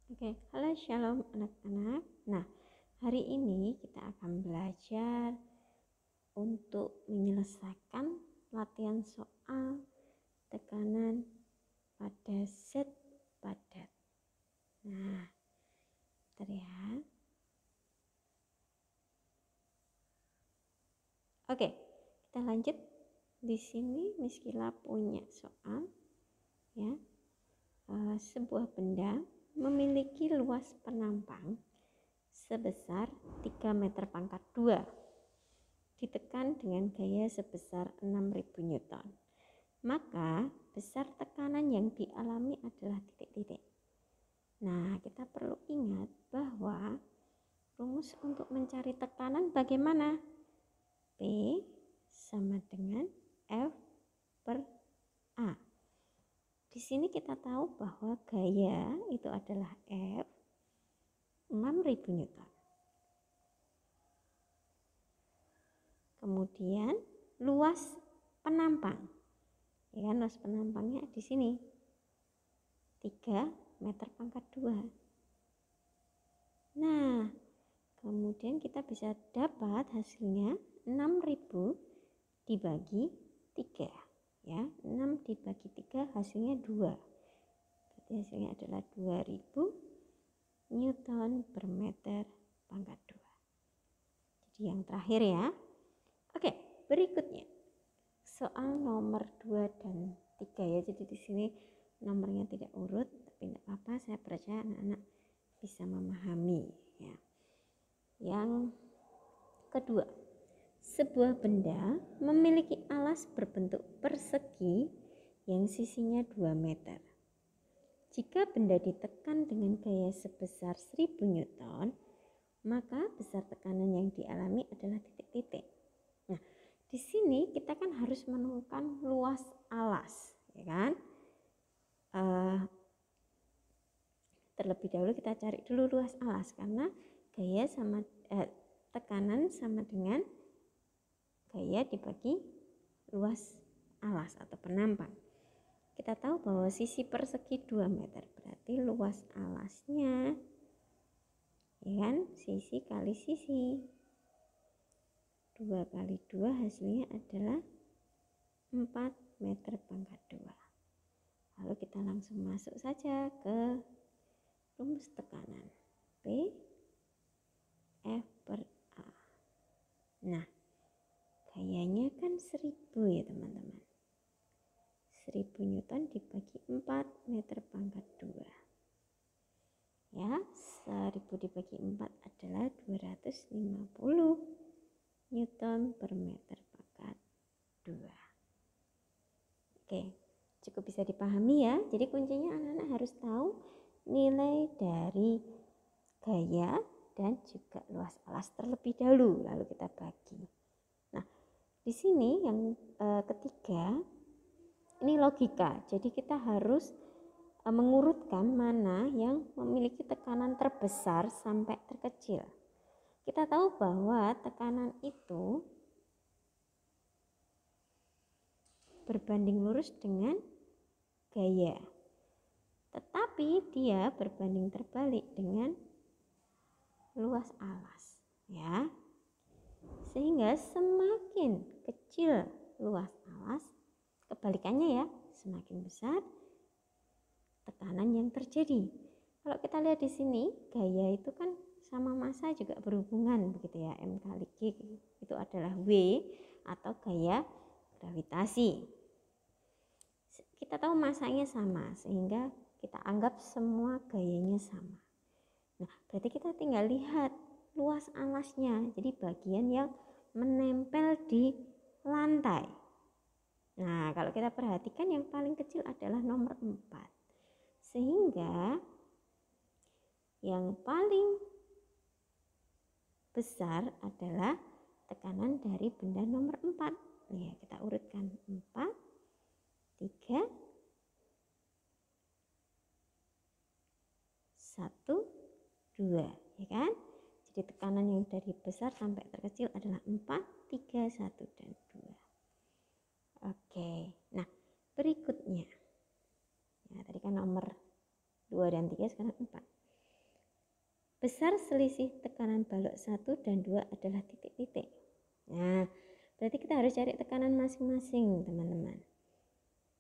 Oke, halo shalom anak-anak. Nah, hari ini kita akan belajar untuk menyelesaikan latihan soal tekanan pada zat padat. Nah, bentar ya. Oke, kita lanjut. Di sini Miss Kila punya soal ya. Sebuah benda memiliki luas penampang sebesar 3 meter pangkat 2 ditekan dengan gaya sebesar 6.000 Newton. Maka besar tekanan yang dialami adalah titik-titik. Nah, kita perlu ingat bahwa rumus untuk mencari tekanan bagaimana? P sama dengan F per A. Di sini kita tahu bahwa gaya itu adalah F 6.000 Newton. Kemudian luas penampang. Ya kan, luas penampangnya di sini 3 meter pangkat 2. Nah, kemudian kita bisa dapat hasilnya 6.000 dibagi 3. Ya, 6 dibagi 3 hasilnya 2. Berarti hasilnya adalah 2000 Newton per meter pangkat 2. Jadi yang terakhir ya. Oke, berikutnya. Soal nomor 2 dan 3 ya. Jadi di sini nomornya tidak urut, tapi tidak apa-apa, saya percaya anak-anak bisa memahami ya. Yang kedua, sebuah benda memiliki alas berbentuk persegi yang sisinya 2 meter. Jika benda ditekan dengan gaya sebesar 1000 Newton, maka besar tekanan yang dialami adalah titik-titik. Nah, di sini kita kan harus menemukan luas alas, ya kan? Terlebih dahulu kita cari dulu luas alas karena gaya sama tekanan sama dengan gaya dibagi luas alas atau penampang. Kita tahu bahwa sisi persegi 2 meter, berarti luas alasnya ya kan, sisi kali sisi 2 kali 2 hasilnya adalah 4 meter pangkat 2. Lalu kita langsung masuk saja ke rumus tekanan P F per A. Nah, gayanya kan 1000 ya teman-teman. 1000 Newton dibagi 4 meter pangkat 2. Ya, 1000 dibagi 4 adalah 250 Newton per meter pangkat 2. Oke, cukup bisa dipahami ya. Jadi kuncinya anak-anak harus tahu nilai dari gaya dan juga luas alas terlebih dahulu, lalu kita bagi. Nah, di sini yang ketiga, ini logika. Jadi kita harus mengurutkan mana yang memiliki tekanan terbesar sampai terkecil. Kita tahu bahwa tekanan itu berbanding lurus dengan gaya. Tetapi dia berbanding terbalik dengan luas alas, ya. Sehingga semakin kecil luas alas, kebalikannya ya, semakin besar tekanan yang terjadi. Kalau kita lihat di sini, gaya itu kan sama massa juga berhubungan begitu ya, M kali G itu adalah W atau gaya gravitasi. Kita tahu massanya sama sehingga kita anggap semua gayanya sama. Nah, berarti kita tinggal lihat luas alasnya. Jadi bagian yang menempel di lantai. Nah, kalau kita perhatikan yang paling kecil adalah nomor 4. Sehingga yang paling besar adalah tekanan dari benda nomor 4. Nih, kita urutkan 4, 3, 1, 2, ya kan? Jadi tekanan yang dari besar sampai terkecil adalah 4, 3, 1, dan 2. Oke, nah berikutnya. Ya, tadi kan nomor 2 dan 3, sekarang 4. Besar selisih tekanan balok 1 dan 2 adalah titik-titik. Nah, berarti kita harus cari tekanan masing-masing, teman-teman.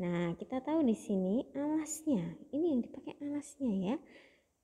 Nah, kita tahu di sini alasnya. Ini yang dipakai alasnya ya.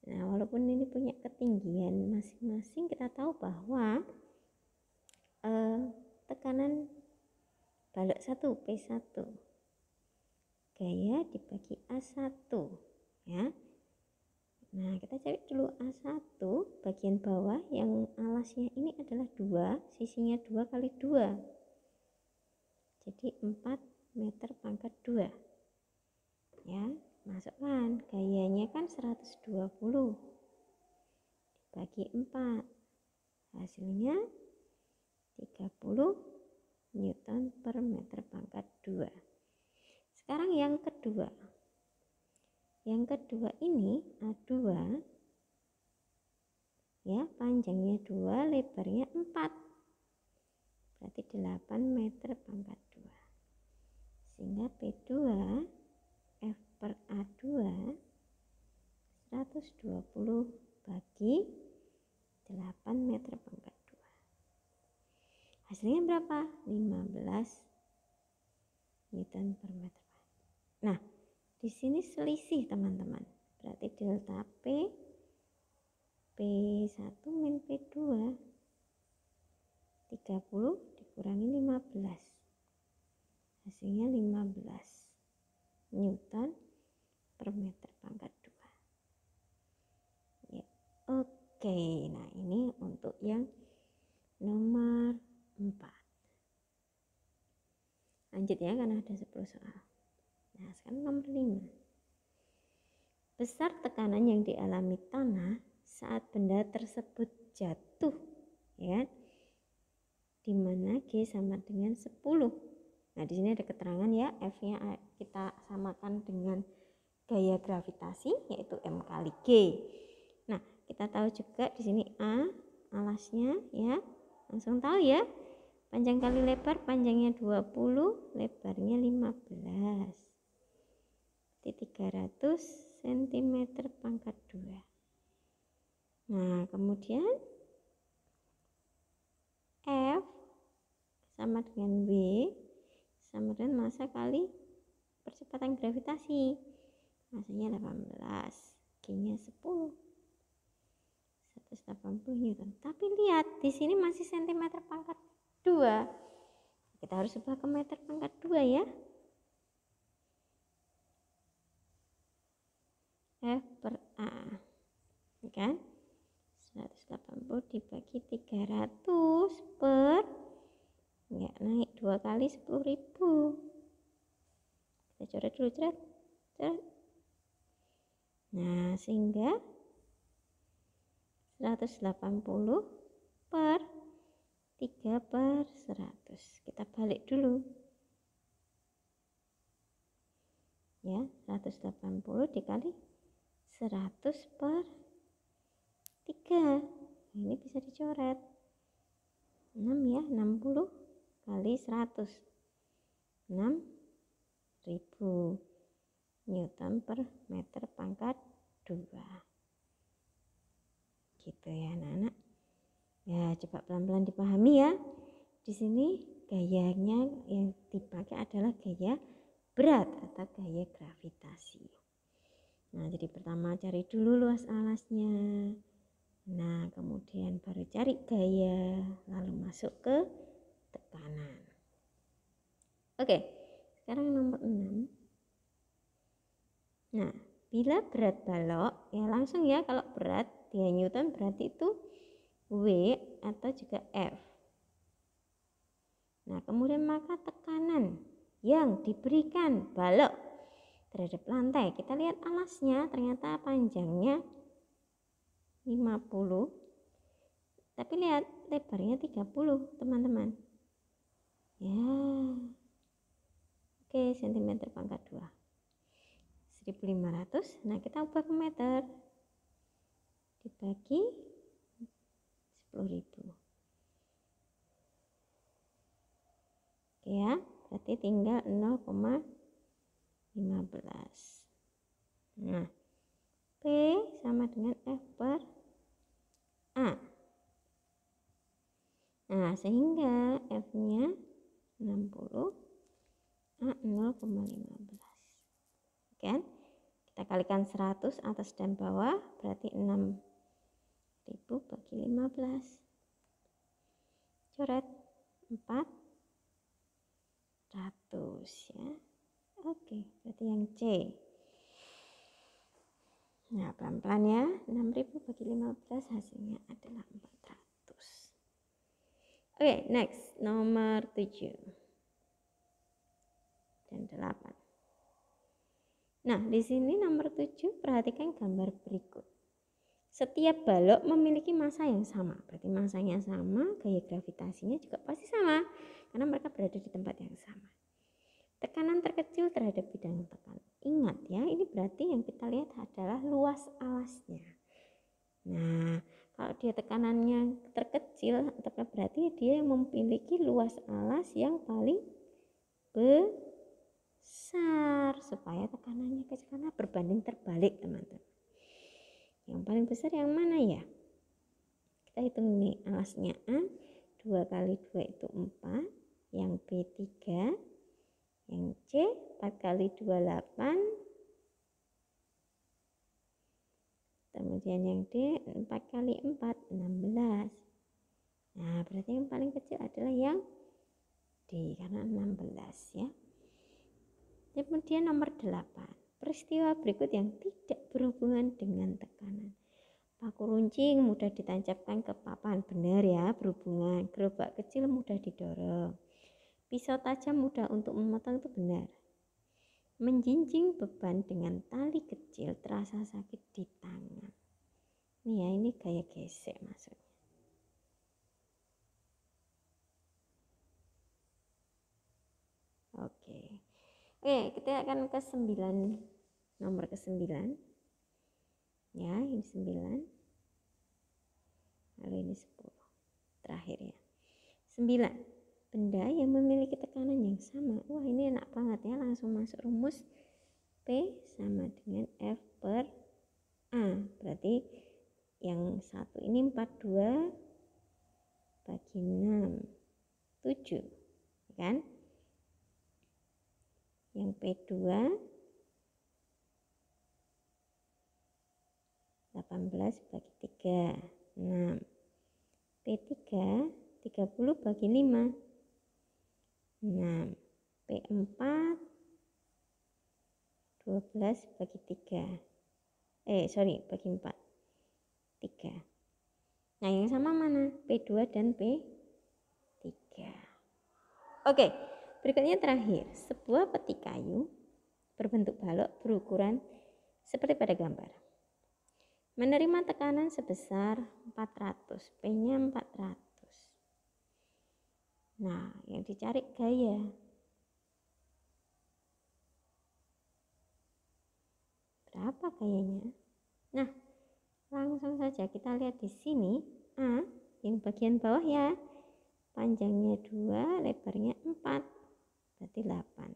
Nah, walaupun ini punya ketinggian masing-masing, kita tahu bahwa tekanan balok 1 P1 gaya dibagi A1 ya. Nah, kita cari dulu A1 bagian bawah yang alasnya ini adalah 2, sisinya 2 kali 2. Jadi 4 meter pangkat 2. Ya, masukkan gayanya kan 120 dibagi 4. Hasilnya 30 Newton per meter pangkat 2. Sekarang yang kedua. Yang kedua ini A2 ya, panjangnya 2, lebarnya 4. Berarti 8 meter pangkat 2. Sehingga P2 F per A2 120 bagi 8 meter pangkat 2. Hasilnya berapa? 15 Newton per meter. Nah, di sini selisih teman-teman. Berarti delta P P1 min P2 30 dikurangi 15. Hasilnya 15 Newton per meter pangkat 2. Ya, oke. Nah, ini untuk yang nomor 4. Lanjut ya, karena ada 10 soal. Nah, sekarang nomor 5. Besar tekanan yang dialami tanah saat benda tersebut jatuh, ya, di mana G sama dengan 10. Nah, di sini ada keterangan ya, F-nya kita samakan dengan gaya gravitasi, yaitu M kali G. Nah, kita tahu juga di sini A alasnya ya, langsung tahu ya. Panjang kali lebar, panjangnya 20, lebarnya 15. Jadi 300 cm pangkat 2. Nah, kemudian F sama dengan W sama dengan massa kali percepatan gravitasi. Massanya 18, G-nya 10. 180 Newton. Tapi lihat, di sini masih cm pangkat 2. Kita harus ubah ke meter pangkat 2 ya. F per A. Ya kan? 180 dibagi 300 per enggak naik 2 kali 10.000. Kita coret dulu, coret. Nah, sehingga 180 per 3 per 100. Kita balik dulu. Ya, 180 dikali 100 per 3. Ini bisa dicoret. 6 ya, 60 kali 100. 6.000 Newton per meter pangkat 2. Gitu ya anak-anak. Ya, coba pelan-pelan dipahami ya. Di sini gayanya yang dipakai adalah gaya berat atau gaya gravitasi. Nah, jadi pertama cari dulu luas alasnya. Nah, kemudian baru cari gaya, lalu masuk ke tekanan. Oke, sekarang nomor 6. Nah, bila berat balok, ya langsung ya, kalau berat 3 Newton berarti itu W atau juga F. Nah, kemudian maka tekanan yang diberikan balok terhadap lantai. Kita lihat alasnya, ternyata panjangnya 50. Tapi lihat lebarnya 30, teman-teman. Ya. Oke, cm pangkat 2. 1500. Nah, kita ubah ke meter. Dibagi 10.000. Oke ya, berarti tinggal 0,15. Nah, P sama dengan F per sehingga F-nya 60, A 0,15. Kan? Kita kalikan 100 atas dan bawah, berarti 6.000 bagi 15. Coret 400 ya. Oke, berarti yang C. Nah, pelan-pelan ya. 6.000 bagi 15 hasilnya adalah 400. Oke, next. Nomor 7 dan 8. Nah, di sini nomor 7 perhatikan gambar berikut. Setiap balok memiliki massa yang sama. Berarti massanya sama, gaya gravitasinya juga pasti sama. Karena mereka berada di tempat yang sama. Tekanan terkecil terhadap bidang tekanan. Ingat ya, ini berarti yang kita lihat adalah luas alasnya. Nah, kalau dia tekanannya terkecil, berarti dia yang memiliki luas alas yang paling besar. Supaya tekanannya kecil, karena berbanding terbalik teman-teman. Yang paling besar yang mana ya? Kita hitung nih, alasnya A, 2 kali 2 itu 4, yang B 3, yang C 4 kali 2 8, kemudian yang D 4 kali 4 16. Nah, berarti yang paling kecil adalah yang D karena 16 ya. Kemudian nomor 8. Peristiwa berikut yang tidak berhubungan dengan tekanan. Paku runcing mudah ditancapkan ke papan, benar ya, berhubungan. Gerobak kecil mudah didorong. Pisau tajam mudah untuk memotong, itu benar. Menjinjing beban dengan tali kecil terasa sakit di tangan. Nih ya, ini gaya gesek maksudnya. Oke, kita akan ke 9. Nomor ke 9. Ya, ini 9. Lalu ini 10. Terakhir ya. 9. Benda yang memiliki tekanan yang sama. Wah, ini enak banget ya, langsung masuk rumus P sama dengan F per A. Berarti yang satu ini 42 bagi 6, 7. Kan? Yang P2 18 bagi 3, 6. P3 30 bagi 5, 6. P4 12 bagi 3. Bagi 4. 3. Nah, yang sama mana? P2 dan P3. Oke, berikutnya terakhir. Sebuah peti kayu berbentuk balok berukuran seperti pada gambar. Menerima tekanan sebesar 400, P-nya 400. Nah, yang dicari gaya. Berapa gayanya? Nah, langsung saja kita lihat di sini. A, yang bagian bawah ya. Panjangnya 2, lebarnya 4. Berarti 8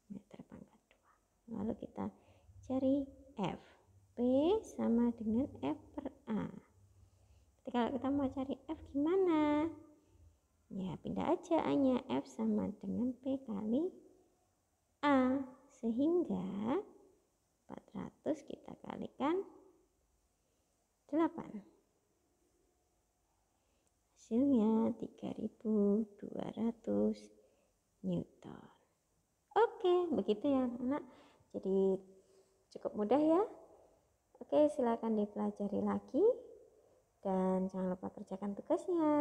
meter pangkat 2. Lalu kita cari F. P sama dengan F per A. Jadi kalau kita mau cari F gimana? Ya, pindah aja A-nya. F sama dengan P kali A. Sehingga 400 kita kalikan 8. Hasilnya 3200 Newton. Oke, begitu ya anak. Jadi cukup mudah ya. Oke, silakan dipelajari lagi dan jangan lupa kerjakan tugasnya.